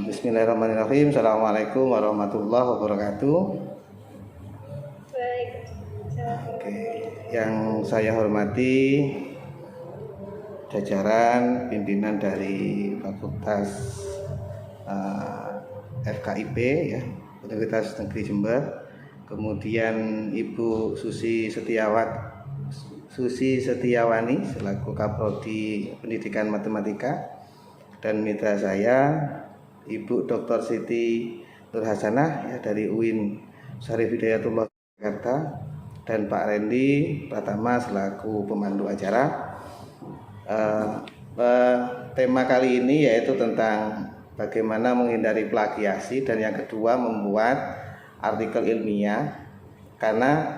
Bismillahirrahmanirrahim. Assalamualaikum warahmatullahi wabarakatuh. Baik. Oke, yang saya hormati jajaran pimpinan dari Fakultas FKIP ya, Universitas Negeri Jember. Kemudian Ibu Susi Setiawani selaku Kaprodi Pendidikan Matematika, dan mitra saya Ibu Dr. Siti Nurhasanah ya, dari UIN Syarif Hidayatullah Jakarta, dan Pak Randy Pratama selaku pemandu acara. Tema kali ini yaitu tentang bagaimana menghindari plagiasi, dan yang kedua membuat artikel ilmiah, karena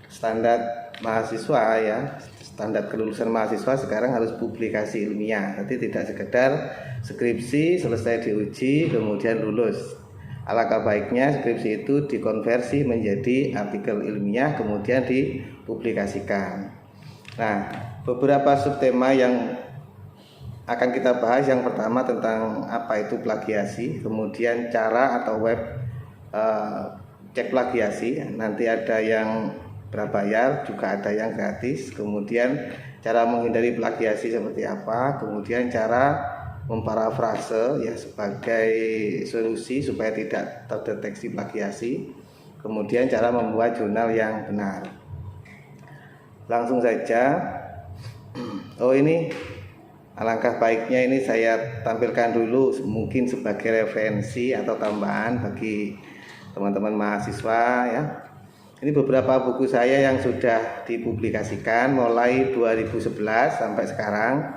standar mahasiswa ya, standar kelulusan mahasiswa sekarang harus publikasi ilmiah, jadi tidak sekedar skripsi selesai diuji kemudian lulus. Alangkah baiknya skripsi itu dikonversi menjadi artikel ilmiah kemudian dipublikasikan. Nah, beberapa subtema yang akan kita bahas, yang pertama tentang apa itu plagiasi, kemudian cara atau web cek plagiasi, nanti ada yang berbayar juga ada yang gratis, kemudian cara menghindari plagiasi seperti apa, kemudian cara memparafrase ya sebagai solusi supaya tidak terdeteksi plagiasi, kemudian cara membuat jurnal yang benar. Langsung saja. Oh, ini alangkah baiknya ini saya tampilkan dulu mungkin sebagai referensi atau tambahan bagi teman-teman mahasiswa ya. Ini beberapa buku saya yang sudah dipublikasikan mulai 2011 sampai sekarang.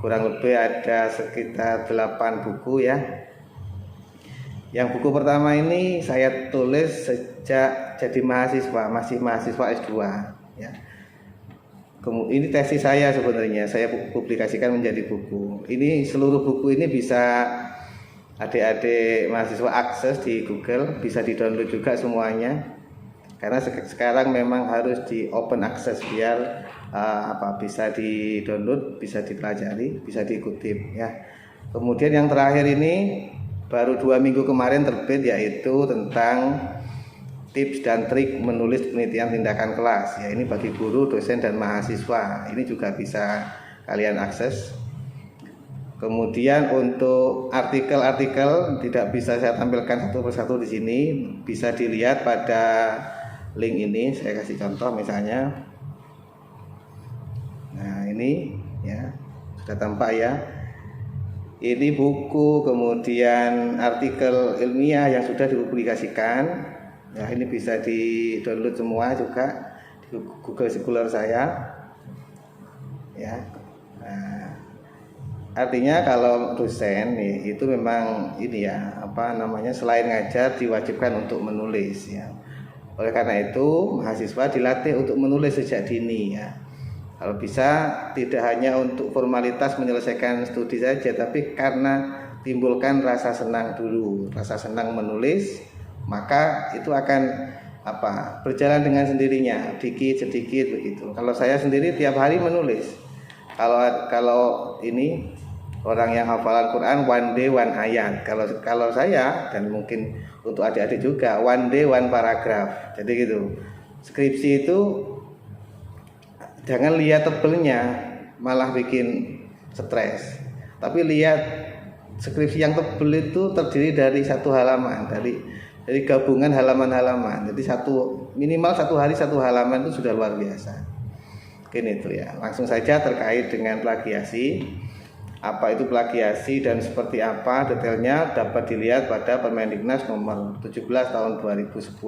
Kurang lebih ada sekitar 8 buku ya. Yang buku pertama ini saya tulis sejak jadi mahasiswa, masih mahasiswa S2 ya. Ini tesis saya sebenarnya, saya publikasikan menjadi buku. Ini seluruh buku ini bisa adik-adik mahasiswa akses di Google, bisa di-download juga semuanya. Karena sekarang memang harus di open access biar bisa di-download, bisa dipelajari, bisa diikutip ya. Kemudian yang terakhir ini baru 2 minggu kemarin terbit, yaitu tentang tips dan trik menulis penelitian tindakan kelas ya. Ini bagi guru, dosen dan mahasiswa. Ini juga bisa kalian akses. Kemudian untuk artikel-artikel tidak bisa saya tampilkan satu persatu di sini, bisa dilihat pada link ini. Saya kasih contoh misalnya. Nah, ini ya sudah tampak ya. Ini buku, kemudian artikel ilmiah yang sudah dipublikasikan. Ya, ini bisa di-download semua juga di Google Scholar saya. Ya. Nah, artinya kalau dosen nih, itu memang ini ya, selain ngajar diwajibkan untuk menulis ya. Oleh karena itu mahasiswa dilatih untuk menulis sejak dini ya. Kalau bisa tidak hanya untuk formalitas menyelesaikan studi saja, tapi karena timbulkan rasa senang dulu, rasa senang menulis, maka itu akan berjalan dengan sendirinya, dikit sedikit begitu. Kalau saya sendiri tiap hari menulis. Kalau ini orang yang hafalan Quran one day one ayat. Kalau saya, dan mungkin untuk adik-adik juga, one day one paragraph. Jadi gitu. Skripsi itu jangan lihat tebelnya malah bikin stres. Tapi lihat skripsi yang tebel itu terdiri dari satu halaman, dari gabungan halaman-halaman. Jadi minimal satu hari satu halaman itu sudah luar biasa. Mungkin itu ya. Langsung saja terkait dengan plagiasi. Apa itu plagiasi dan seperti apa detailnya dapat dilihat pada Permendiknas nomor 17 tahun 2010.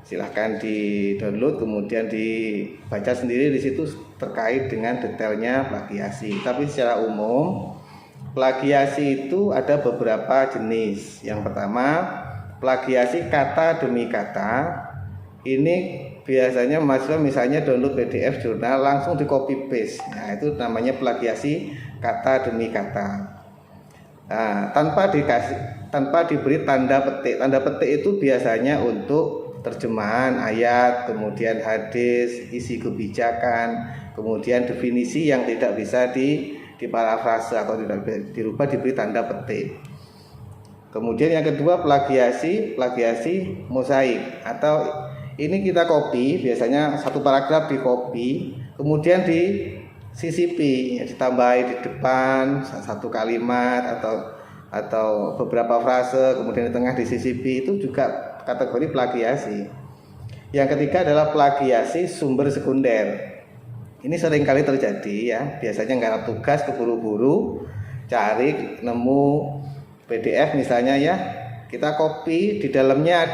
Silahkan di-download kemudian dibaca sendiri, di situ terkait dengan detailnya plagiasi. Tapi secara umum plagiasi itu ada beberapa jenis. Yang pertama, plagiasi kata demi kata. Ini biasanya mahasiswa misalnya download PDF jurnal langsung di copy paste. Nah, itu namanya plagiasi kata demi kata. Nah, tanpa diberi tanda petik. Tanda petik itu biasanya untuk terjemahan ayat, kemudian hadis, isi kebijakan, kemudian definisi yang tidak bisa diparafrase atau tidak dirubah, diberi tanda petik. Kemudian yang kedua plagiasi mosaik, atau ini kita copy, biasanya satu paragraf di copy, kemudian disisipi, ditambahi di depan satu kalimat atau beberapa frase, kemudian di tengah disisipi, itu juga kategori plagiasi. Yang ketiga adalah plagiasi sumber sekunder. Ini sering kali terjadi ya, biasanya nggak tugas keburu-buru cari nemu PDF misalnya ya, kita copy, di dalamnya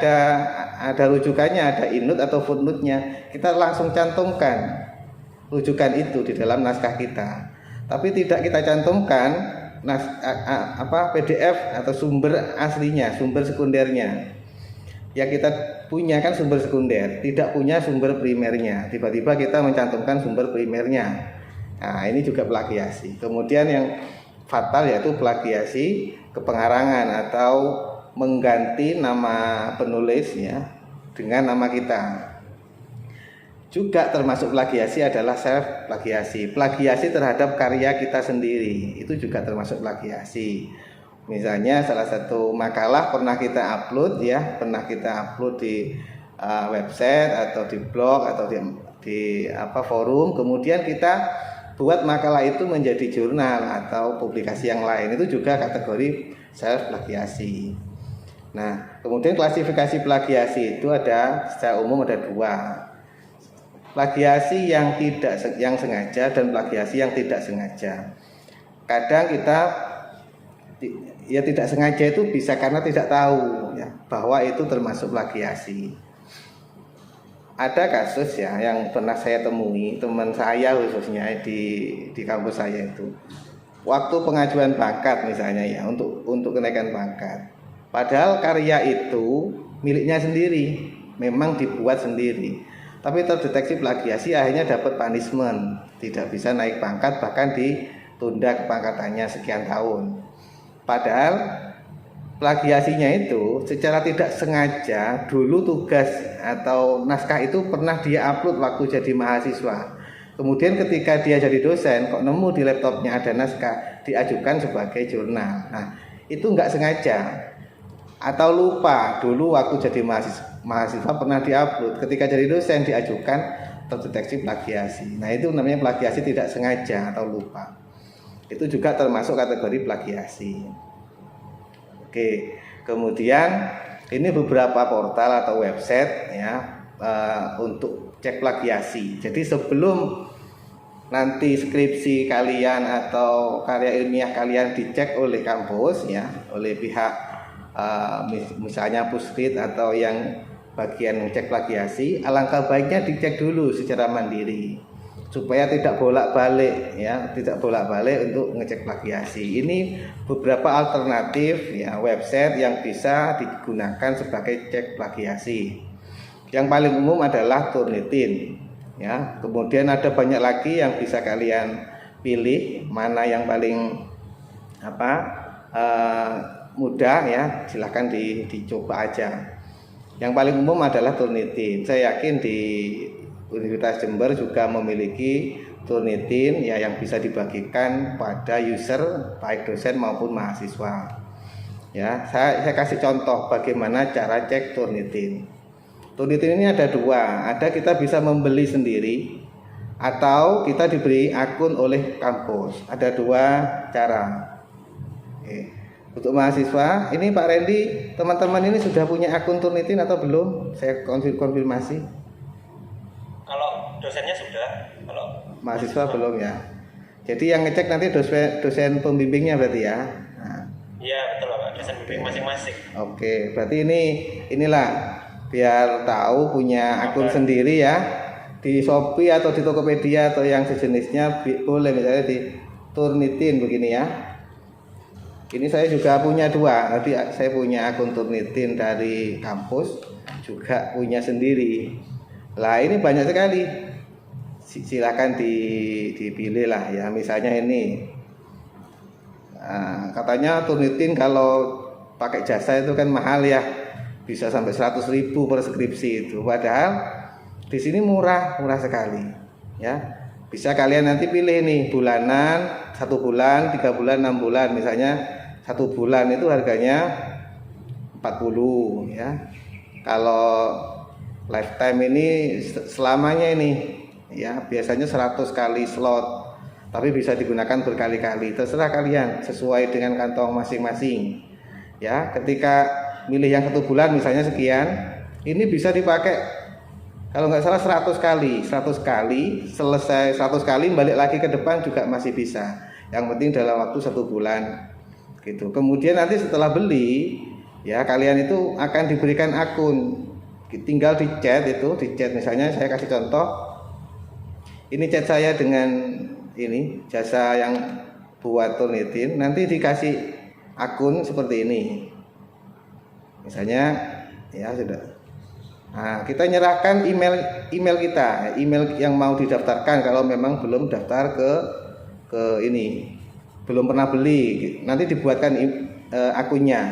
ada rujukannya, ada inut atau footnote-nya, kita langsung cantumkan rujukan itu di dalam naskah kita. Tapi tidak kita cantumkan PDF atau sumber aslinya, sumber sekundernya. Yang kita punya kan sumber sekunder, tidak punya sumber primernya. Tiba-tiba kita mencantumkan sumber primernya. Nah, ini juga plagiasi. Kemudian yang fatal yaitu plagiasi kepengarangan atau mengganti nama penulis ya dengan nama kita. Juga termasuk plagiasi adalah self plagiasi. Plagiasi terhadap karya kita sendiri itu juga termasuk plagiasi. Misalnya salah satu makalah pernah kita upload di website atau di blog atau di forum, kemudian kita buat makalah itu menjadi jurnal atau publikasi yang lain, itu juga kategori self plagiasi. Nah, kemudian klasifikasi plagiasi itu secara umum ada dua. Plagiasi yang sengaja dan plagiasi yang tidak sengaja. Kadang kita tidak sengaja itu bisa karena tidak tahu ya, bahwa itu termasuk plagiasi. Ada kasus ya yang pernah saya temui, teman saya khususnya di kampus saya itu, waktu pengajuan pangkat misalnya ya, untuk kenaikan pangkat, padahal karya itu miliknya sendiri, memang dibuat sendiri, tapi terdeteksi plagiasi, akhirnya dapat punishment, tidak bisa naik pangkat, bahkan ditunda kepangkatannya sekian tahun. Padahal plagiasinya itu secara tidak sengaja, dulu tugas atau naskah itu pernah dia upload waktu jadi mahasiswa. Kemudian ketika dia jadi dosen, kok nemu di laptopnya ada naskah, diajukan sebagai jurnal. Nah, itu nggak sengaja. Atau lupa, dulu waktu jadi mahasiswa pernah diupload, ketika jadi dosen diajukan, terdeteksi plagiasi. Nah, itu namanya plagiasi tidak sengaja atau lupa. Itu juga termasuk kategori plagiasi. Oke, kemudian ini beberapa portal atau website ya untuk cek plagiasi. Jadi sebelum nanti skripsi kalian atau karya ilmiah kalian dicek oleh kampus ya, oleh pihak misalnya Puskit atau yang bagian cek plagiasi, alangkah baiknya dicek dulu secara mandiri, supaya tidak bolak-balik untuk ngecek plagiasi. Ini beberapa alternatif ya website yang bisa digunakan sebagai cek plagiasi. Yang paling umum adalah Turnitin ya. Kemudian ada banyak lagi yang bisa kalian pilih mana yang paling mudah ya, silahkan dicoba aja. Yang paling umum adalah Turnitin. Saya yakin di Universitas Jember juga memiliki Turnitin ya, yang bisa dibagikan pada user baik dosen maupun mahasiswa. Ya, saya kasih contoh bagaimana cara cek Turnitin. Turnitin ini ada dua, ada kita bisa membeli sendiri atau kita diberi akun oleh kampus. Ada dua cara. Oke. Untuk mahasiswa, ini Pak Randy, teman-teman ini sudah punya akun Turnitin atau belum? Saya konfirmasi. Kalau dosennya sudah, kalau mahasiswa belum ya. Jadi yang ngecek nanti dosen pembimbingnya berarti ya. Iya betul Pak, dosen pembimbing masing-masing. Oke, berarti inilah biar tahu punya akun sendiri ya. Di Shopee atau di Tokopedia atau yang sejenisnya boleh, misalnya di Turnitin begini ya. Ini saya juga punya dua. Nanti saya punya akun Turnitin dari kampus, juga punya sendiri. Lah ini banyak sekali, silakan dipilih lah ya. Misalnya ini katanya Turnitin kalau pakai jasa itu kan mahal ya, bisa sampai 100.000 per skripsi itu. Padahal di sini murah sekali ya. Bisa kalian nanti pilih nih bulanan, 1 bulan, 3 bulan, 6 bulan. Misalnya 1 bulan itu harganya 40 ya. Kalau lifetime ini selamanya ini ya, biasanya 100 kali slot, tapi bisa digunakan berkali-kali, terserah kalian sesuai dengan kantong masing-masing ya. Ketika milih yang 1 bulan misalnya sekian, ini bisa dipakai kalau nggak salah 100 kali, 100 kali, selesai 100 kali balik lagi ke depan juga masih bisa. Yang penting dalam waktu 1 bulan gitu. Kemudian nanti setelah beli ya, kalian itu akan diberikan akun, tinggal di chat misalnya saya kasih contoh, ini chat saya dengan ini jasa yang buat Turnitin, nanti dikasih akun seperti ini misalnya ya sudah. Nah, kita nyerahkan email kita, email yang mau didaftarkan kalau memang belum daftar ke ini, belum pernah beli, nanti dibuatkan akunnya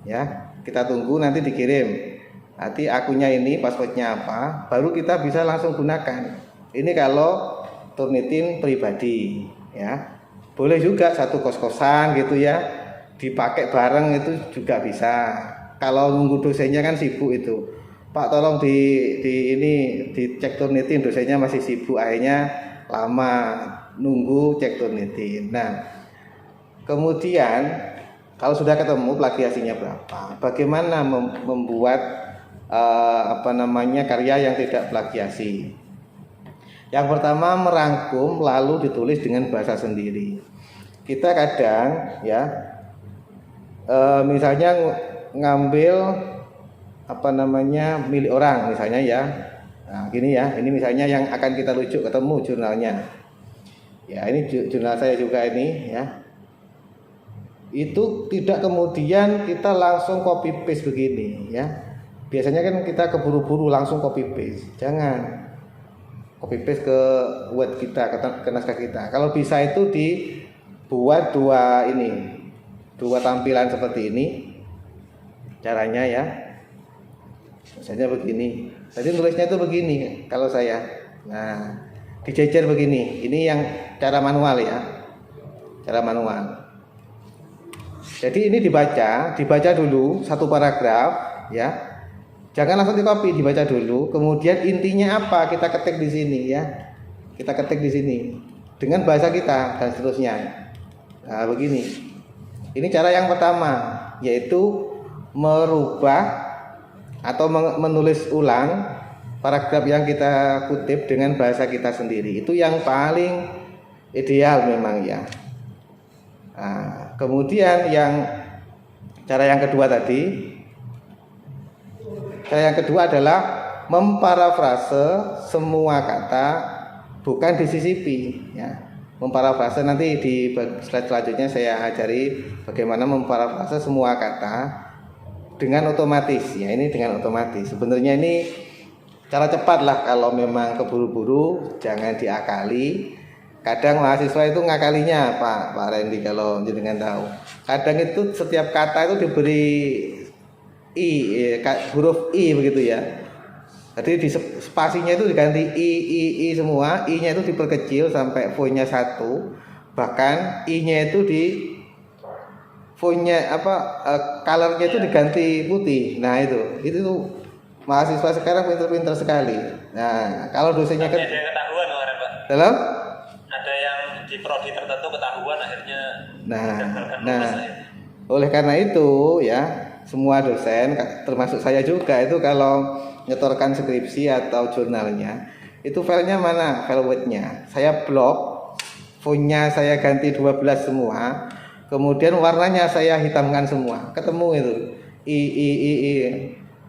ya, kita tunggu nanti dikirim nanti akunnya ini, passwordnya apa, baru kita bisa langsung gunakan. Ini kalau Turnitin pribadi ya. Boleh juga satu kos-kosan gitu ya, dipakai bareng itu juga bisa. Kalau nunggu dosennya kan sibuk itu, Pak tolong dicek Turnitin, dosennya masih sibuk, akhirnya lama nunggu cek Turnitin. Nah kemudian kalau sudah ketemu plagiasinya berapa, bagaimana membuat karya yang tidak plagiasi. Yang pertama, merangkum lalu ditulis dengan bahasa sendiri. Kita kadang ya misalnya ngambil milik orang misalnya ya. Nah, gini ya, ini misalnya yang akan kita rujuk ketemu jurnalnya. Ya, ini jurnal saya juga ini ya. Itu tidak kemudian kita langsung copy paste begini ya. Biasanya kan kita keburu-buru langsung copy paste. Jangan copy paste ke Word kita, ke naskah kita. Kalau bisa itu dibuat dua tampilan seperti ini caranya ya. Misalnya begini. Tadi tulisnya itu begini kalau saya. Nah, dijejer begini. Ini yang cara manual ya. Cara manual. Jadi ini dibaca dulu satu paragraf ya. Jangan langsung di-copy, dibaca dulu. Kemudian intinya apa kita ketik di sini ya. Kita ketik di sini dengan bahasa kita dan seterusnya. Nah, begini. Ini cara yang pertama, yaitu merubah atau menulis ulang paragraf yang kita kutip dengan bahasa kita sendiri. Itu yang paling ideal memang ya. Nah, kemudian cara yang kedua tadi, cara yang kedua adalah memparafrase semua kata, bukan disisipi ya. Memparafrase nanti di slide selanjutnya saya ajari bagaimana memparafrase semua kata dengan otomatis ya. Ini dengan otomatis. Sebenarnya ini cara cepat lah, kalau memang keburu-buru jangan diakali. Kadang mahasiswa itu ngakalinya Pak Randy, kalau jenengan tahu. Kadang itu setiap kata itu diberi huruf I begitu ya. Jadi di spasinya itu diganti I semua, I-nya itu diperkecil sampai fontnya 1. Bahkan I-nya itu di fontnya colornya itu diganti putih. Nah, itu mahasiswa sekarang pintar-pintar sekali. Nah, kalau dosennya kan ketahuan kemarin Pak. Dalam? Ada yang di prodi tertentu ketahuan akhirnya. Nah, oleh karena itu ya, semua dosen termasuk saya juga itu kalau nyetorkan skripsi atau jurnalnya, itu filenya mana? File Word-nya. Saya blok, fontnya saya ganti 12 semua, kemudian warnanya saya hitamkan semua. Ketemu itu. I.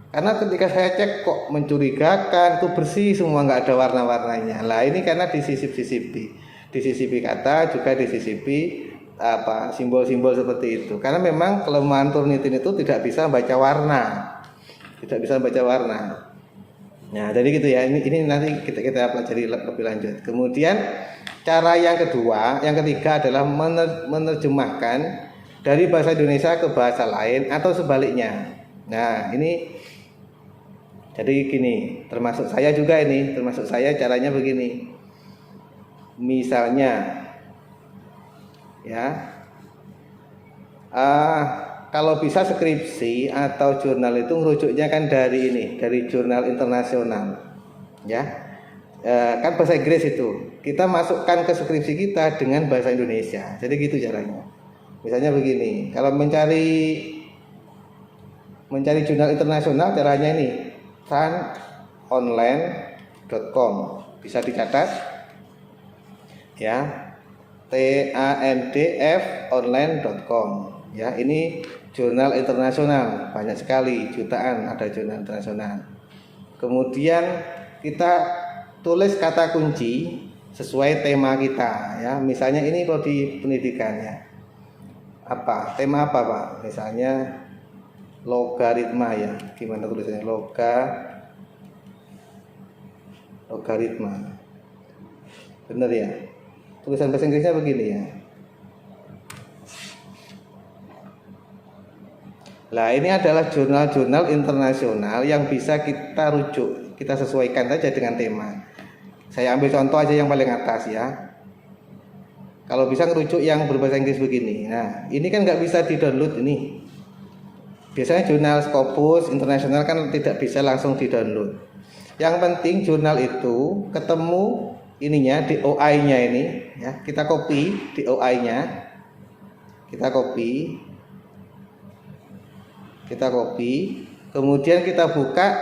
Karena ketika saya cek kok mencurigakan, itu bersih semua, nggak ada warna-warnanya. Lah ini karena disisipi kata, juga disisipi simbol-simbol seperti itu. Karena memang kelemahan Turnitin itu tidak bisa baca warna. Nah, jadi gitu ya. Ini nanti kita pelajari lebih lanjut. Kemudian cara yang ketiga adalah menerjemahkan dari bahasa Indonesia ke bahasa lain atau sebaliknya. Nah, ini jadi gini, termasuk saya caranya begini. Misalnya ya, kalau bisa skripsi atau jurnal itu ngerujuknya kan dari ini, dari jurnal internasional, ya. Kan bahasa Inggris itu, kita masukkan ke skripsi kita dengan bahasa Indonesia. Jadi gitu caranya. Misalnya begini, kalau mencari jurnal internasional caranya ini, tandonline.com, bisa dicatat, ya, tandf.online.com. Ya, ini jurnal internasional, banyak sekali, jutaan ada jurnal internasional. Kemudian kita tulis kata kunci sesuai tema kita, ya. Misalnya ini prodi pendidikan, ya. Apa? Tema apa, Pak? Misalnya logaritma, ya. Gimana tulisannya? Logaritma. Benar ya? Tulisan bahasa Inggrisnya begini, ya. Nah, ini adalah jurnal-jurnal internasional yang bisa kita rujuk, kita sesuaikan saja dengan tema. Saya ambil contoh aja yang paling atas, ya. Kalau bisa ngerujuk yang berbahasa Inggris begini. Nah, ini kan nggak bisa di-download ini. Biasanya jurnal Scopus internasional kan tidak bisa langsung di-download. Yang penting jurnal itu ketemu ininya, DOI-nya ini, ya. Kita copy DOI-nya. Kita copy, kemudian kita buka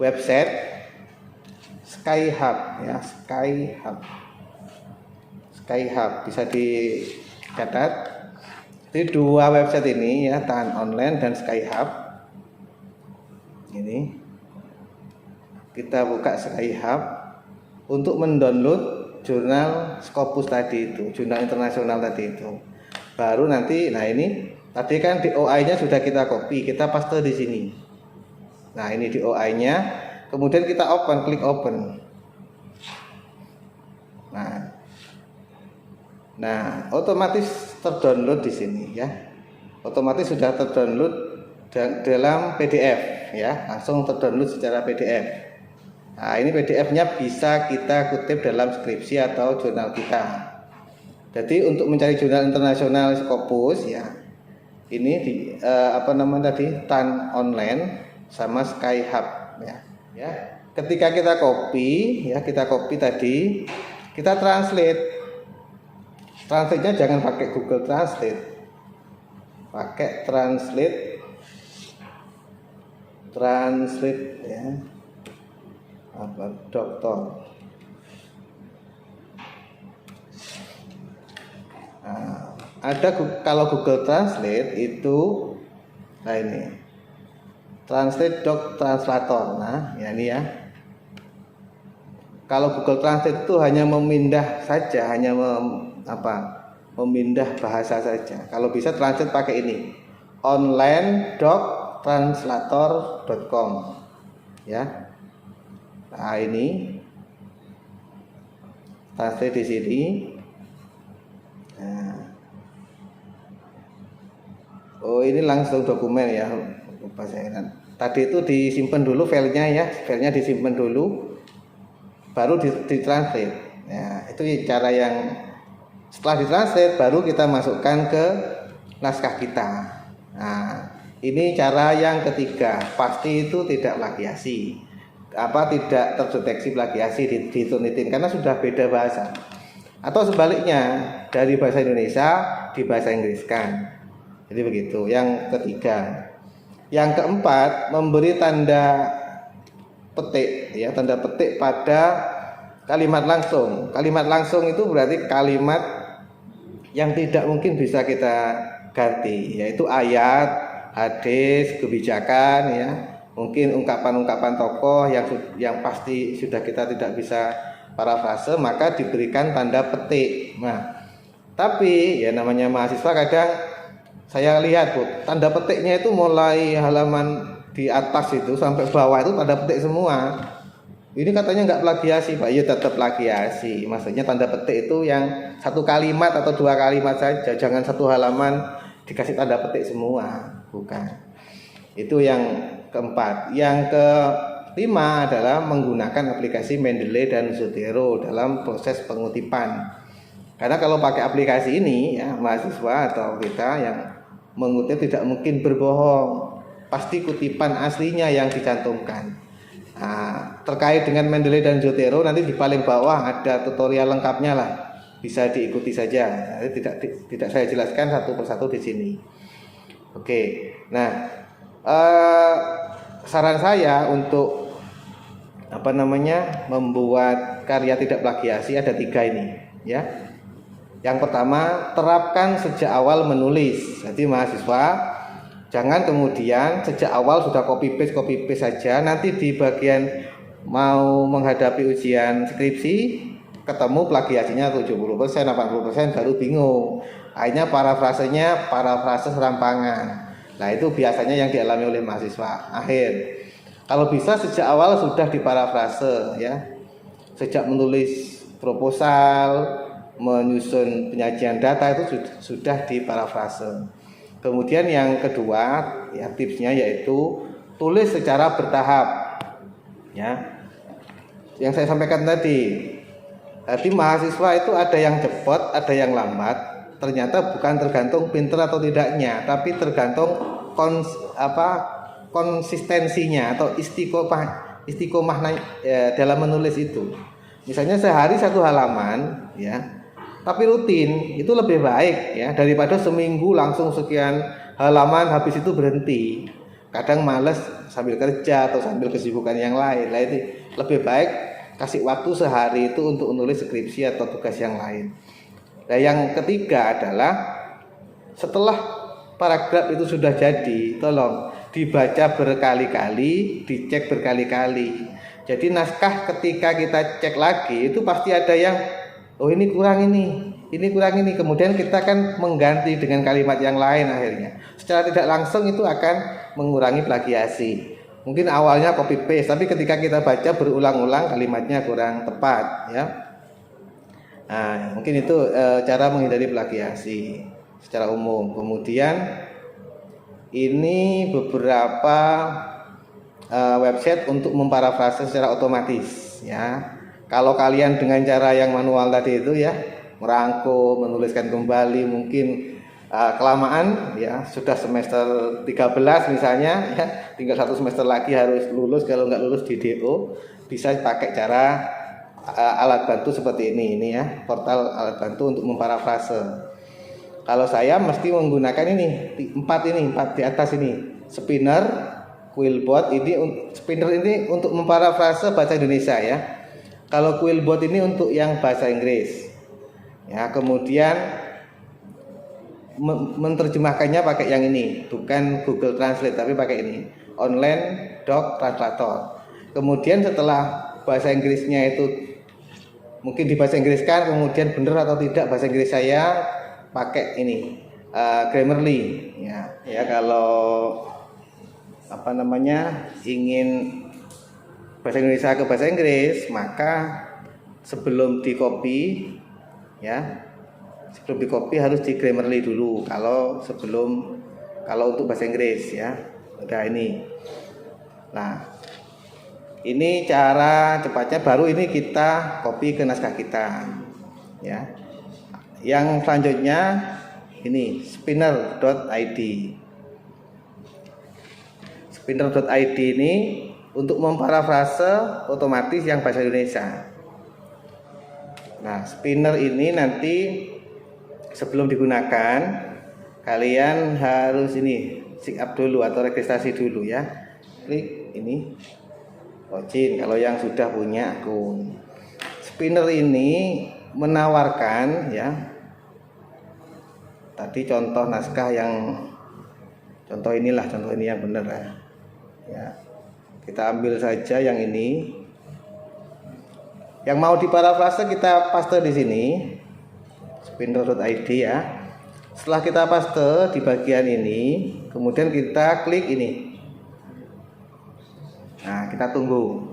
website Skyhub, ya, Skyhub bisa dicatat. Jadi dua website ini, ya, Tahan Online dan Skyhub. Ini kita buka Skyhub untuk mendownload jurnal Scopus tadi itu, jurnal internasional tadi itu. Baru nanti, nah ini tadi kan DOI-nya sudah kita copy, kita paste di sini. Nah, ini DOI-nya, kemudian kita klik open. Nah, otomatis terdownload di sini, ya. Otomatis sudah terdownload dalam PDF, ya, langsung terdownload secara PDF. Nah, ini PDF-nya bisa kita kutip dalam skripsi atau jurnal kita. Jadi untuk mencari jurnal internasional Scopus, ya, ini Tan Online sama Skyhub, ya. Ketika kita copy, ya, tadi, kita translate. Translate-nya jangan pakai Google Translate, pakai translate, ya, doktor. Nah, ada kalau Google Translate itu, nah ini translate translator. Nah, ya ini, ya. Kalau Google Translate itu hanya memindah saja, memindah bahasa saja. Kalau bisa translate pakai ini, online.translator.com, ya. Nah, ini translate di sini. Nah. Oh, ini langsung dokumen, ya. Tadi itu disimpan dulu filenya, ya. Filenya disimpan dulu, baru ditranslate. Ya, itu cara yang setelah ditranslate baru kita masukkan ke naskah kita. Nah, ini cara yang ketiga. Pasti itu tidak plagiasi. Tidak terdeteksi plagiasi di Turnitin karena sudah beda bahasa. Atau sebaliknya, dari bahasa Indonesia di bahasa Inggris kan. Jadi begitu. Yang ketiga. Yang keempat, memberi tanda petik, ya, tanda petik pada kalimat langsung. Kalimat langsung itu berarti kalimat yang tidak mungkin bisa kita ganti, yaitu ayat, hadis, kebijakan, ya, mungkin ungkapan-ungkapan tokoh yang pasti sudah kita tidak bisa parafrase, maka diberikan tanda petik. Nah, tapi ya namanya mahasiswa kadang saya lihat, Bu, tanda petiknya itu mulai halaman di atas itu sampai bawah itu tanda petik semua. Ini katanya nggak plagiasi, Pak. Ya tetap plagiasi. Maksudnya tanda petik itu yang satu kalimat atau dua kalimat saja, jangan satu halaman dikasih tanda petik semua, bukan. Itu yang keempat. Yang kelima adalah menggunakan aplikasi Mendeley dan Zotero dalam proses pengutipan. Karena kalau pakai aplikasi ini, ya, mahasiswa atau kita yang mengutip tidak mungkin berbohong, pasti kutipan aslinya yang dicantumkan. Nah, terkait dengan Mendeley dan Zotero nanti di paling bawah ada tutorial lengkapnya lah, bisa diikuti saja. Nanti tidak saya jelaskan satu persatu di sini. Oke, nah saran saya untuk membuat karya tidak plagiasi ada 3 ini, ya. Yang pertama, terapkan sejak awal menulis. Jadi mahasiswa jangan kemudian sejak awal sudah copy paste saja, nanti di bagian mau menghadapi ujian skripsi ketemu plagiasinya 70%, 80% baru bingung. Akhirnya parafrase serampangan. Nah, itu biasanya yang dialami oleh mahasiswa akhir. Kalau bisa sejak awal sudah diparafrase, ya. Sejak menulis proposal, menyusun penyajian data itu sudah diparafrase. Kemudian yang kedua, ya, tipsnya yaitu tulis secara bertahap, ya. Yang saya sampaikan tadi mahasiswa itu ada yang cepat, ada yang lambat. Ternyata bukan tergantung pintar atau tidaknya, tapi tergantung konsistensinya atau istiqomah dalam menulis itu. Misalnya sehari 1 halaman, ya. Tapi rutin itu lebih baik, ya, daripada seminggu langsung sekian halaman habis itu berhenti. Kadang males sambil kerja atau sambil kesibukan yang lain. Nah, itu lebih baik kasih waktu sehari itu untuk menulis skripsi atau tugas yang lain. Nah, yang ketiga adalah setelah paragraf itu sudah jadi, tolong dibaca berkali-kali, dicek berkali-kali. Jadi naskah ketika kita cek lagi itu pasti ada yang ini kurang ini, kemudian kita kan mengganti dengan kalimat yang lain akhirnya. Secara tidak langsung itu akan mengurangi plagiasi. Mungkin awalnya copy paste, tapi ketika kita baca berulang-ulang kalimatnya kurang tepat, ya. Nah, mungkin itu cara menghindari plagiasi secara umum. Kemudian ini beberapa website untuk memparafrase secara otomatis, ya. Kalau kalian dengan cara yang manual tadi itu, ya, merangkum, menuliskan kembali, mungkin kelamaan, ya, sudah semester 13 misalnya, ya, tinggal 1 semester lagi harus lulus. Kalau nggak lulus di DO, bisa pakai cara alat bantu seperti ini, ya, portal alat bantu untuk memparafrase. Kalau saya mesti menggunakan ini 4 di atas ini, Spinner, Quillbot. Spinner ini untuk memparafrase bahasa Indonesia, ya. Kalau Quillbot ini untuk yang bahasa Inggris, ya. Kemudian menerjemahkannya pakai yang ini, bukan Google Translate tapi pakai ini, Online Doc Translator. Kemudian setelah bahasa Inggrisnya itu mungkin dibahasa Inggriskan, kemudian benar atau tidak bahasa Inggris saya pakai ini Grammarly, ya. Ya, kalau ingin bahasa Indonesia ke bahasa Inggris, maka sebelum di copy harus di Grammarly dulu. Kalau untuk bahasa Inggris, ya. Udah ini. Nah, ini cara cepatnya, baru ini kita copy ke naskah kita, ya. Yang selanjutnya ini spinner.id. Spinner.id ini untuk memparafrase otomatis yang bahasa Indonesia. Nah, Spinner ini nanti sebelum digunakan kalian harus sign up dulu atau registrasi dulu, ya. Klik ini login kalau yang sudah punya akun. Spinner ini menawarkan, ya. Tadi contoh naskah contoh ini yang benar, ya. Kita ambil saja yang ini. Yang mau diparafrase kita paste di sini, spinner.id, ya. Setelah kita paste di bagian ini, kemudian kita klik ini. Nah, kita tunggu.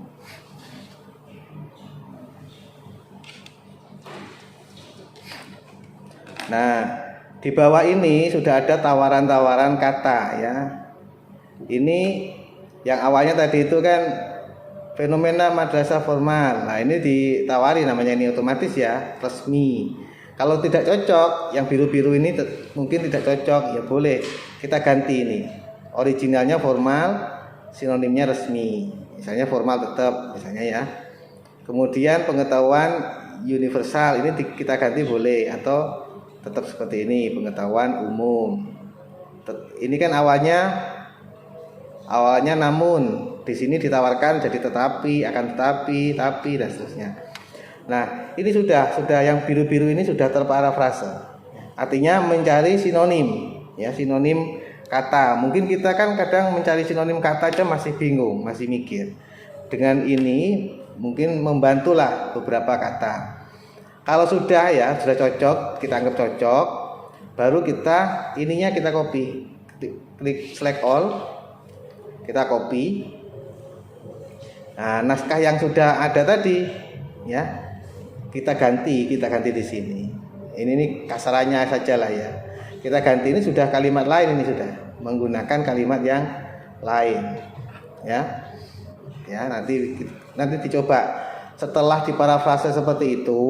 Nah, di bawah ini sudah ada tawaran-tawaran kata, ya. Ini yang awalnya tadi itu kan fenomena madrasah formal. Nah, ini ditawari, namanya ini otomatis, ya, resmi. Kalau tidak cocok, yang biru-biru ini mungkin tidak cocok, ya boleh kita ganti ini. Originalnya formal, sinonimnya resmi. Misalnya formal tetap, misalnya ya. Kemudian pengetahuan universal ini kita ganti boleh, atau tetap seperti ini, pengetahuan umum. Ini kan awalnya namun, di sini ditawarkan jadi tetapi, akan tetapi, tapi dan seterusnya. Nah, ini sudah yang biru-biru ini sudah terparafrase. Artinya mencari sinonim, ya, sinonim kata. Mungkin kita kan kadang mencari sinonim kata aja masih bingung, masih mikir. Dengan ini mungkin membantulah beberapa kata. Kalau sudah cocok, kita anggap cocok, baru kita copy. Klik select all, kita copy. Nah, naskah yang sudah ada tadi, ya, kita ganti di sini. Ini kasarannya saja lah ya. Kita ganti, ini sudah kalimat lain, ini sudah menggunakan kalimat yang lain, ya. Ya, nanti dicoba setelah diparafrase seperti itu,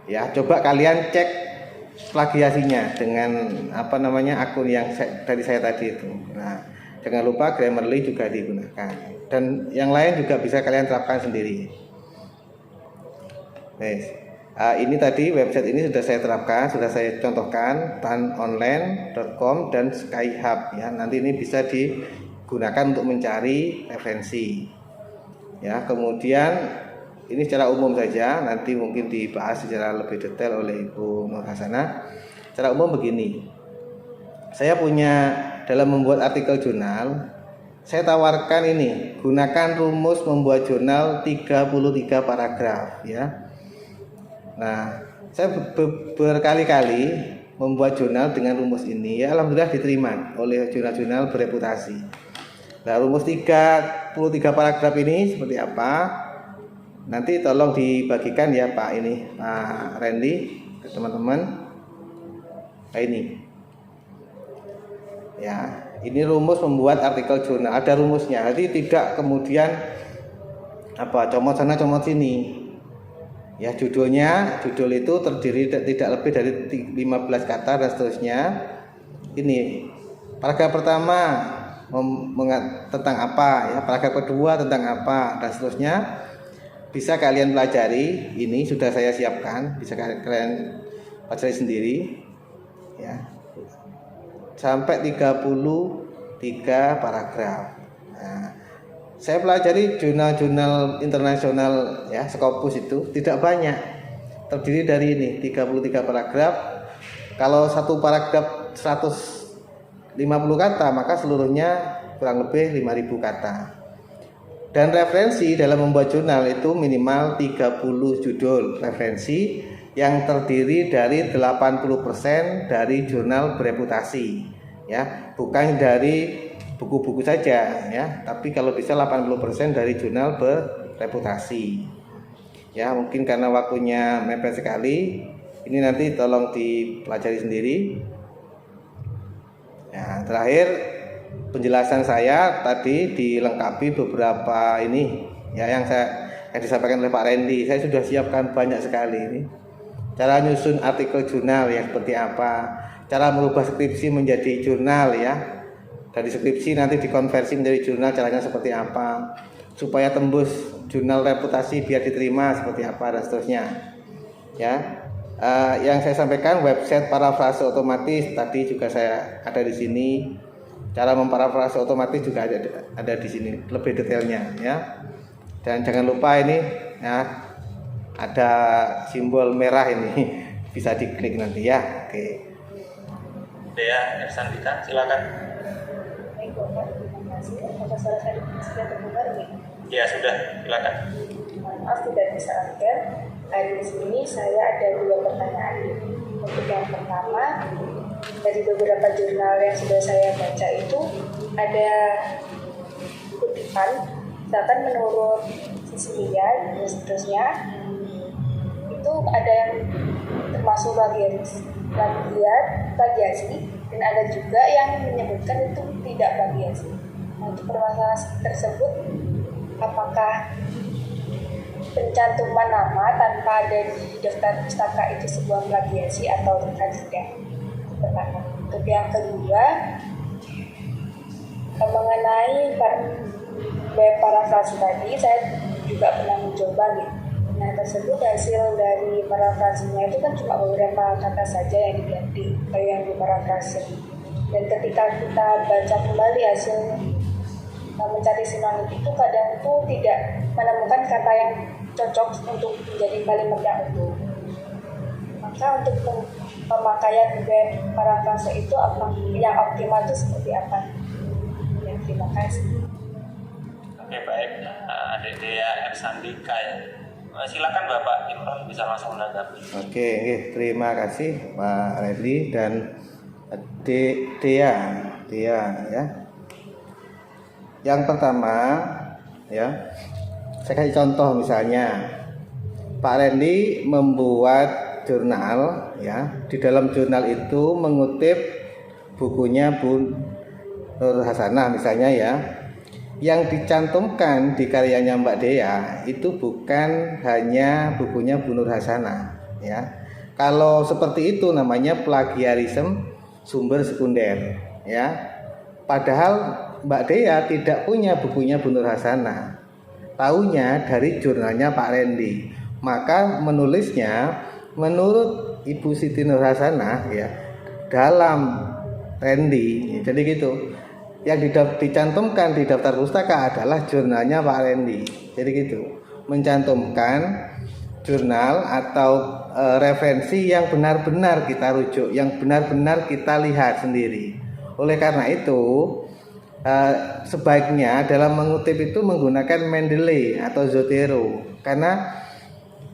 ya, coba kalian cek plagiasinya dengan akun yang dari saya tadi itu. Nah, jangan lupa Grammarly juga digunakan, dan yang lain juga bisa kalian terapkan sendiri. Ini tadi website ini sudah saya terapkan, sudah saya contohkan, tanonline.com dan Skyhub, ya. Nanti ini bisa digunakan untuk mencari referensi, ya. Kemudian ini secara umum saja, nanti mungkin dibahas secara lebih detail oleh Ibu Nur Hasanah. Secara umum begini, saya punya dalam membuat artikel jurnal, saya tawarkan ini, gunakan rumus membuat jurnal 33 paragraf, ya. Nah, saya berkali-kali membuat jurnal dengan rumus ini, ya, alhamdulillah diterima oleh jurnal-jurnal bereputasi. Nah, rumus 33 paragraf ini seperti apa? Nanti tolong dibagikan ya Pak Randy ke teman-teman. Ini. Ya, ini rumus membuat artikel jurnal. Ada rumusnya. Jadi tidak kemudian comot sana comot sini. Ya, judul itu terdiri tidak lebih dari 15 kata dan seterusnya. Ini paragraf pertama tentang apa, ya, paragraf kedua tentang apa dan seterusnya. Bisa kalian pelajari, ini sudah saya siapkan, bisa kalian pelajari sendiri, ya. Sampai 33 paragraf. Nah, saya pelajari jurnal-jurnal internasional, ya, Scopus itu tidak banyak, terdiri dari ini 33 paragraf. Kalau satu paragraf 150 kata, maka seluruhnya kurang lebih 5.000 kata. Dan referensi dalam membuat jurnal itu minimal 30 judul referensi yang terdiri dari 80% dari jurnal bereputasi, ya, bukan dari buku-buku saja, ya, tapi kalau bisa 80% dari jurnal bereputasi. Ya, mungkin karena waktunya mepet sekali, ini nanti tolong dipelajari sendiri. Ya, terakhir penjelasan saya tadi dilengkapi beberapa ini, ya, yang disampaikan oleh Pak Randy. Saya sudah siapkan banyak sekali ini. Cara nyusun artikel jurnal yang seperti apa, cara merubah skripsi menjadi jurnal, ya. Dari skripsi nanti dikonversi menjadi jurnal, caranya seperti apa, supaya tembus jurnal reputasi biar diterima seperti apa dan seterusnya, ya. Yang saya sampaikan website parafrase otomatis tadi juga saya ada di sini. Cara memparafrase otomatis juga ada di sini lebih detailnya, ya. Dan jangan lupa ini, ya, ada simbol merah ini bisa diklik nanti, ya. Oke. Dea Ersandika, silakan. Apakah suara saya sudah terdengar? Ya, sudah, silakan. Maaf tidak bisa update. Di sini saya ada 2 pertanyaan. Untuk yang pertama, dari beberapa jurnal yang sudah saya baca itu ada kutipan, misalkan menurut Cecilia dan seterusnya, itu ada yang termasuk plagiasi, dan ada juga yang menyebutkan itu tidak plagiasi. Untuk permasalahan tersebut, apakah pencantuman nama tanpa ada di daftar pustaka itu sebuah plagiasi atau tidak. Pertama. Untuk yang kedua, mengenai web parafrasi tadi, saya juga pernah mencoba gitu. Nah, tersebut hasil dari parafrasinya itu kan cuma beberapa kata saja yang diganti, yang diparafrasi. Dan ketika kita baca kembali hasilnya, mencari sinonim itu kadang tuh tidak menemukan kata yang cocok untuk menjadi kalimat yang utuh. Maka untuk pemakaian web parafrase itu yang optimal itu seperti apa? Ya, terima kasih. Oke, baik. Adik Dea Ersandika ya. Silakan Bapak Imron bisa langsung menanggapi. Oke, terima kasih Pak Redli dan Dea ya. Yang pertama ya, saya kasih contoh misalnya Pak Redli membuat jurnal ya. Di dalam jurnal itu mengutip bukunya Bu Nur Hasanah misalnya ya. Yang dicantumkan di karyanya Mbak Dea itu bukan hanya bukunya Bu Nur Hasanah ya. Kalau seperti itu namanya plagiarisme sumber sekunder ya. Padahal Mbak Dea tidak punya bukunya Bu Nur Hasanah. Taunya dari jurnalnya Pak Randy. Maka menulisnya menurut Ibu Siti Nur Hasanah ya dalam Randy. Jadi gitu. Yang dicantumkan di daftar pustaka adalah jurnalnya Pak Randy. Jadi gitu, mencantumkan jurnal atau referensi yang benar-benar kita rujuk, yang benar-benar kita lihat sendiri. Oleh karena itu, sebaiknya dalam mengutip itu menggunakan Mendeley atau Zotero, karena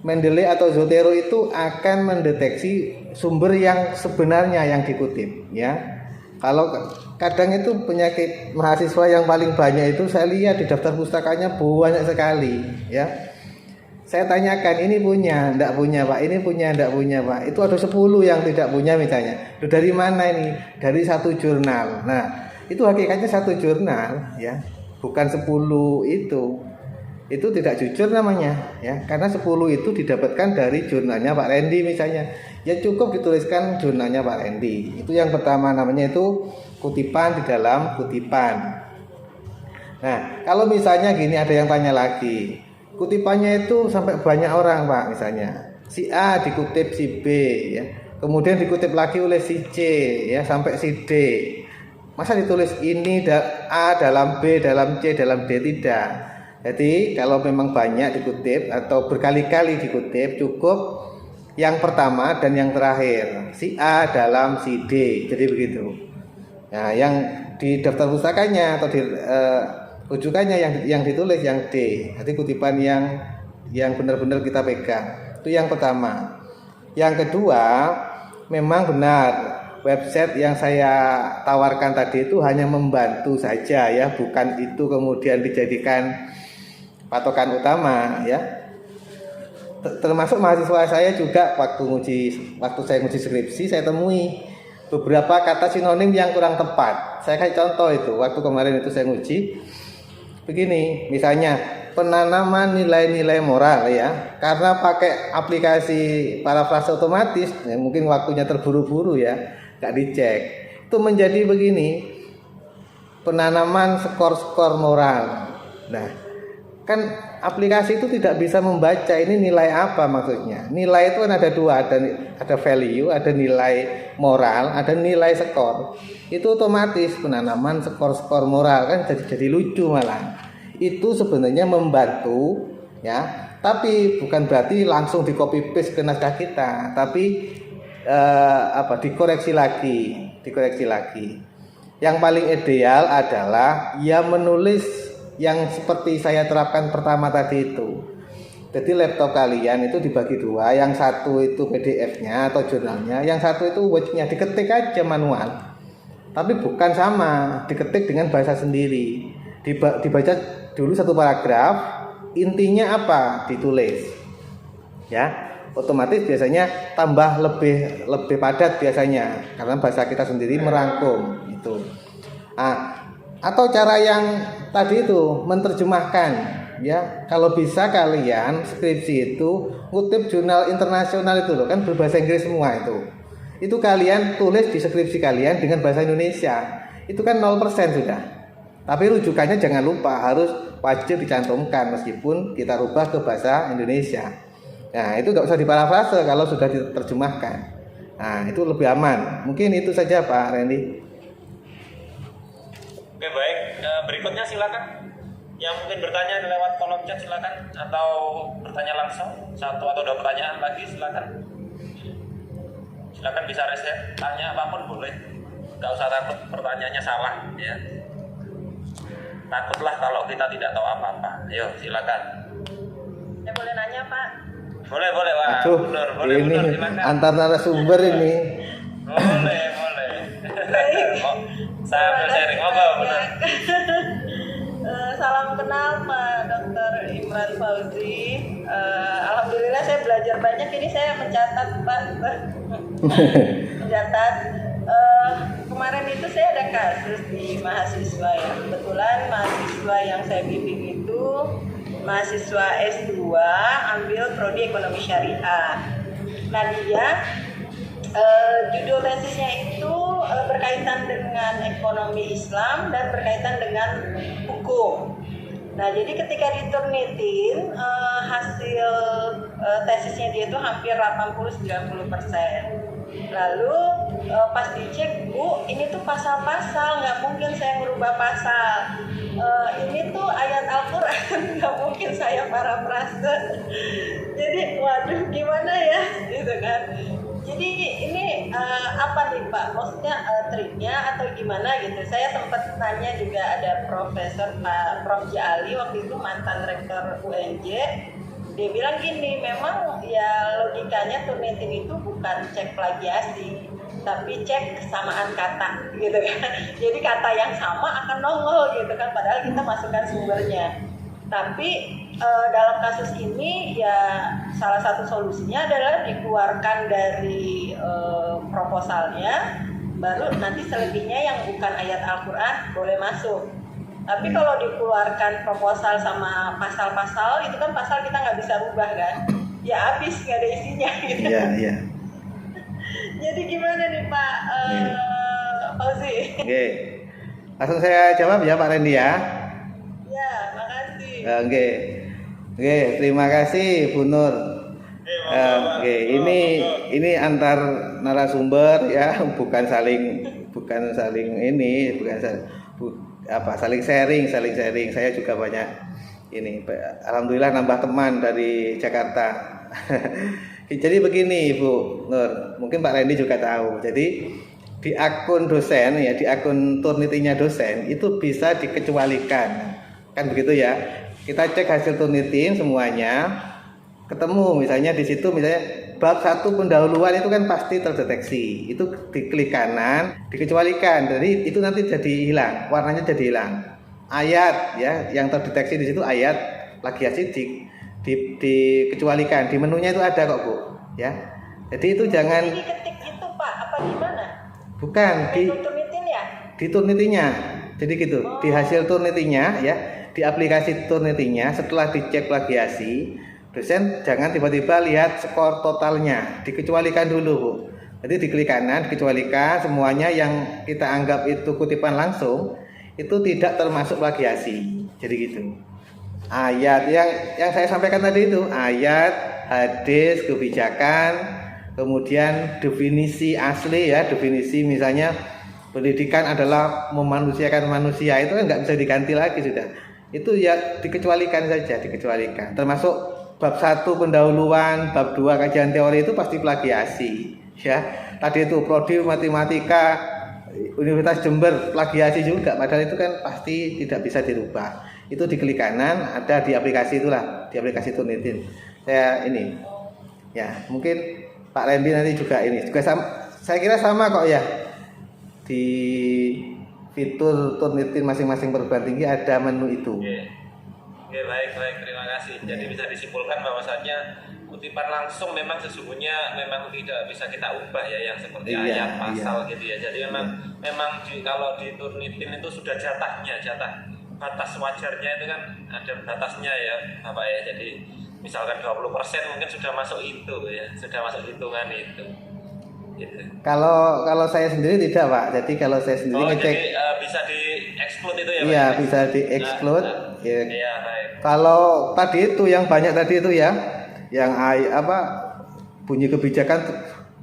Mendeley atau Zotero itu akan mendeteksi sumber yang sebenarnya yang dikutip, ya. Kalau kadang itu penyakit mahasiswa yang paling banyak itu saya lihat di daftar pustakanya banyak sekali ya. Saya tanyakan ini punya, enggak punya Pak, ini punya, enggak punya Pak. Itu ada 10 yang tidak punya misalnya. Dari mana ini? Dari satu jurnal. Nah, itu hakikatnya satu jurnal ya, bukan 10 itu. Itu tidak jujur namanya ya, karena 10 itu didapatkan dari jurnalnya Pak Randy misalnya. Ya cukup dituliskan jurnalnya Pak Randy. Itu yang pertama, namanya itu kutipan di dalam kutipan. Nah, kalau misalnya gini ada yang tanya lagi, kutipannya itu sampai banyak orang Pak, misalnya si A dikutip si B ya, kemudian dikutip lagi oleh si C ya sampai si D. Masa ditulis ini A dalam B dalam C dalam D? Tidak. Jadi kalau memang banyak dikutip atau berkali-kali dikutip, cukup yang pertama dan yang terakhir, si A dalam si D. Jadi begitu. Nah, yang di daftar pustakanya atau di rujukannya yang ditulis yang D. Jadi kutipan yang benar-benar kita pegang. Itu yang pertama. Yang kedua, memang benar website yang saya tawarkan tadi itu hanya membantu saja ya, bukan itu kemudian dijadikan patokan utama ya. Termasuk mahasiswa saya juga waktu saya nguji skripsi, saya temui beberapa kata sinonim yang kurang tepat. Saya kasih contoh itu waktu kemarin itu saya nguji begini, misalnya penanaman nilai-nilai moral ya, karena pakai aplikasi parafrase otomatis ya, mungkin waktunya terburu-buru ya, nggak dicek, itu menjadi begini, penanaman skor-skor moral. Nah, kan aplikasi itu tidak bisa membaca ini nilai apa maksudnya. Nilai itu kan ada dua, ada value, ada nilai moral, ada nilai skor. Itu otomatis penanaman skor-skor moral kan jadi lucu malah. Itu sebenarnya membantu ya, tapi bukan berarti langsung di copy paste ke naskah kita, tapi dikoreksi lagi. Yang paling ideal adalah ya menulis yang seperti saya terapkan pertama tadi itu. Jadi laptop kalian itu dibagi dua, yang satu itu PDF-nya atau jurnalnya, yang satu itu Word-nya, diketik aja manual. Tapi bukan sama, diketik dengan bahasa sendiri. Dibaca dulu satu paragraf, intinya apa ditulis. Ya, otomatis biasanya tambah lebih padat biasanya karena bahasa kita sendiri merangkum itu. Atau cara yang tadi itu menerjemahkan ya kalau bisa kalian skripsi itu ngutip jurnal internasional itu loh, kan berbahasa Inggris semua itu kalian tulis di skripsi kalian dengan bahasa Indonesia, itu kan 0% sudah. Tapi rujukannya jangan lupa harus wajib dicantumkan meskipun kita rubah ke bahasa Indonesia. Nah itu nggak usah diparafrase kalau sudah diterjemahkan. Nah itu lebih aman. Mungkin itu saja Pak Randy. Oke baik, berikutnya silakan. Yang mungkin bertanya lewat kolom chat silakan, atau bertanya langsung 1 atau 2 pertanyaan lagi silakan. Silakan bisa reset, tanya apapun boleh. Gak usah takut pertanyaannya salah ya. Takutlah kalau kita tidak tahu apa-apa. Ayo silakan. Saya boleh nanya Pak? Boleh Wak. Aduh, Boleh ini silakan. antar narasumber ini. Boleh. Oh, saya sharing benar. Salam kenal Pak Dr. Imran Fauzi. Alhamdulillah saya belajar banyak, ini saya mencatat Pak. Mencatat. Kemarin itu saya ada kasus di mahasiswa ya. Kebetulan mahasiswa yang saya bimbing itu mahasiswa S2 ambil prodi ekonomi syariah. Nah dia judul tesisnya itu berkaitan dengan ekonomi Islam dan berkaitan dengan hukum. Nah, jadi ketika diturnitin hasil tesisnya dia itu hampir 80-90%. Lalu pas dicek, Bu, ini tuh pasal-pasal, nggak mungkin saya merubah pasal. Ini tuh ayat Al-Quran, nggak mungkin saya parafrase. Jadi, waduh, gimana ya, gitu kan? Jadi ini apa nih Pak? Maksudnya triknya atau gimana gitu? Saya sempat tanya juga ada Profesor Pak Prof. Jali waktu itu mantan rektor UNJ. Dia bilang gini, memang ya logikanya Turnitin itu bukan cek plagiasi, tapi cek kesamaan kata gitu kan. Jadi kata yang sama akan nongol gitu kan, padahal kita masukkan sumbernya. Tapi dalam kasus ini ya salah satu solusinya adalah dikeluarkan dari proposalnya, baru nanti selebihnya yang bukan ayat Al-Quran boleh masuk. Tapi kalau dikeluarkan proposal sama pasal-pasal, itu kan pasal kita nggak bisa rubah kan, ya habis nggak ada isinya gitu. Iya. Jadi gimana nih Pak Fauzi? Oke, langsung saya jawab ya Pak Randy ya. Ya, makasih. Oke, terima kasih Bu Nur. Oke, ini antar narasumber ya, bukan saling sharing. Saya juga banyak ini. Alhamdulillah nambah teman dari Jakarta. Jadi begini Bu Nur, mungkin Pak Randy juga tahu. Jadi di akun dosen ya, di akun Turnitinya dosen itu bisa dikecualikan. Kan begitu ya. Kita cek hasil Turnitin semuanya, ketemu misalnya di situ misalnya bab 1 pendahuluan itu kan pasti terdeteksi. Itu diklik kanan, dikecualikan. Jadi itu nanti jadi hilang, warnanya jadi hilang. Ayat ya yang terdeteksi di situ ayat plagiasi dikecualikan. Di menunya itu ada kok Bu, ya. Jadi itu jangan diketik itu Pak, apa gimana? Bukan di Turnitin ya? Di Turnitinya. Jadi gitu, di hasil Turnitinya ya, di aplikasi Turnitinya setelah dicek plagiasi, dosen jangan tiba-tiba lihat skor totalnya, dikecualikan dulu Bu. Jadi diklik kanan, dikecualikan semuanya yang kita anggap itu kutipan langsung itu tidak termasuk plagiasi. Jadi gitu. Ayat yang saya sampaikan tadi itu ayat, hadis, kebijakan, kemudian definisi asli ya, definisi misalnya pendidikan adalah memanusiakan manusia, itu kan nggak bisa diganti lagi sudah. Itu ya dikecualikan saja, dikecualikan. Termasuk bab 1 pendahuluan, bab 2 kajian teori itu pasti plagiasi, ya. Tadi itu prodi matematika Universitas Jember plagiasi juga, padahal itu kan pasti tidak bisa dirubah. Itu diklik kanan, ada di aplikasi itulah, di aplikasi Turnitin. Saya ini, ya mungkin Pak Randy nanti juga ini, juga sama, saya kira sama kok ya. Di fitur Turnitin masing-masing perguruan tinggi ada menu itu. Oke, baik, terima kasih. Jadi bisa disimpulkan bahwasanya kutipan langsung memang sesungguhnya memang tidak bisa kita ubah ya, yang seperti ayat, pasal gitu ya. Jadi memang kalau di Turnitin itu sudah jatah batas wajarnya itu kan ada batasnya ya Bapak ya. Jadi misalkan 20% mungkin sudah masuk itu ya, sudah masuk hitungan itu. Gitu. Kalau saya sendiri tidak Pak. Jadi kalau saya sendiri ngecek. Jadi bisa di-exclude itu ya Pak? Iya, bisa di-exclude. Ya. Iya, baik. Kalau tadi itu yang banyak tadi itu ya, yang bunyi kebijakan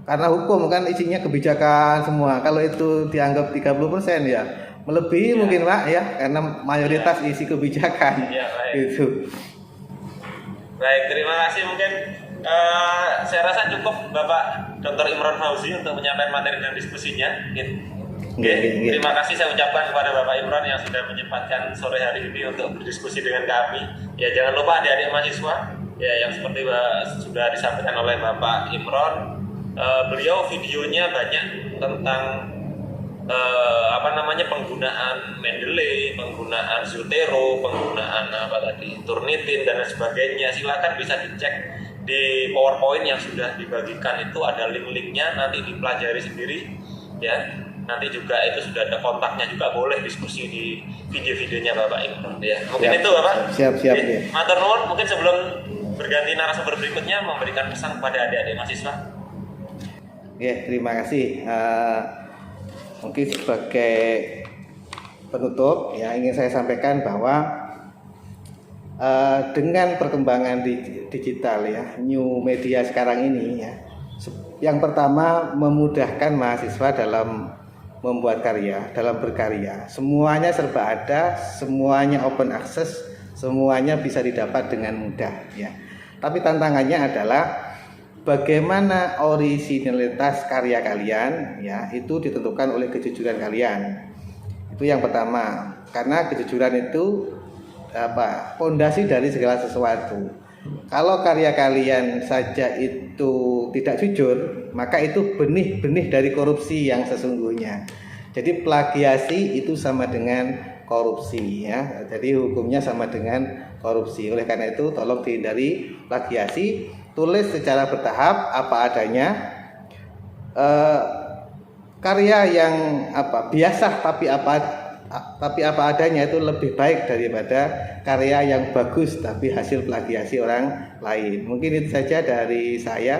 karena hukum kan isinya kebijakan semua. Kalau itu dianggap 30% ya melebihi mungkin Pak ya, karena mayoritas isi kebijakan. Iya, baik. Gitu. Baik, terima kasih. Mungkin saya rasa cukup Bapak Dr. Imron Fauzi untuk menyampaikan materi dan diskusinya. Oke, terima kasih saya ucapkan kepada Bapak Imron yang sudah menyempatkan sore hari ini untuk berdiskusi dengan kami. Ya, jangan lupa adik-adik mahasiswa ya, yang seperti sudah disampaikan oleh Bapak Imron, beliau videonya banyak tentang penggunaan Mendeley, penggunaan Zotero, penggunaan Turnitin dan lain sebagainya. Silakan bisa dicek di PowerPoint yang sudah dibagikan, itu ada link-linknya, nanti dipelajari sendiri ya. Nanti juga itu sudah ada kontaknya juga, boleh diskusi di video-videonya Bapak Imron ya. Mungkin siap, itu Bapak. Siap ya. Matur nuwun, mungkin sebelum berganti narasumber berikutnya memberikan pesan kepada adik-adik mahasiswa. Ya, terima kasih. Mungkin sebagai penutup ya, ingin saya sampaikan bahwa dengan perkembangan digital ya, new media sekarang ini ya, yang pertama memudahkan mahasiswa dalam membuat karya, dalam berkarya. Semuanya serba ada, semuanya open access, semuanya bisa didapat dengan mudah ya. Tapi tantangannya adalah bagaimana originalitas karya kalian ya, itu ditentukan oleh kejujuran kalian. Itu yang pertama, karena kejujuran itu fondasi dari segala sesuatu. Kalau karya kalian saja itu tidak jujur, maka itu benih-benih dari korupsi yang sesungguhnya. Jadi plagiasi itu sama dengan korupsi ya. Jadi hukumnya sama dengan korupsi. Oleh karena itu tolong dihindari plagiasi. Tulis secara bertahap apa adanya. Karya yang biasa tapi apa adanya itu lebih baik daripada karya yang bagus tapi hasil plagiasi orang lain. Mungkin itu saja dari saya.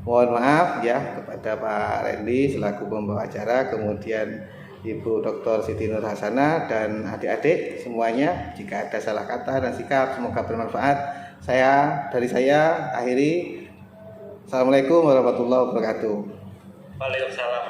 Mohon maaf ya kepada Pak Randy selaku pembawa acara, kemudian Ibu Dr. Siti Nur Hasanah dan adik-adik semuanya. Jika ada salah kata dan sikap semoga bermanfaat. Dari saya akhiri. Assalamualaikum warahmatullahi wabarakatuh. Waalaikumsalam.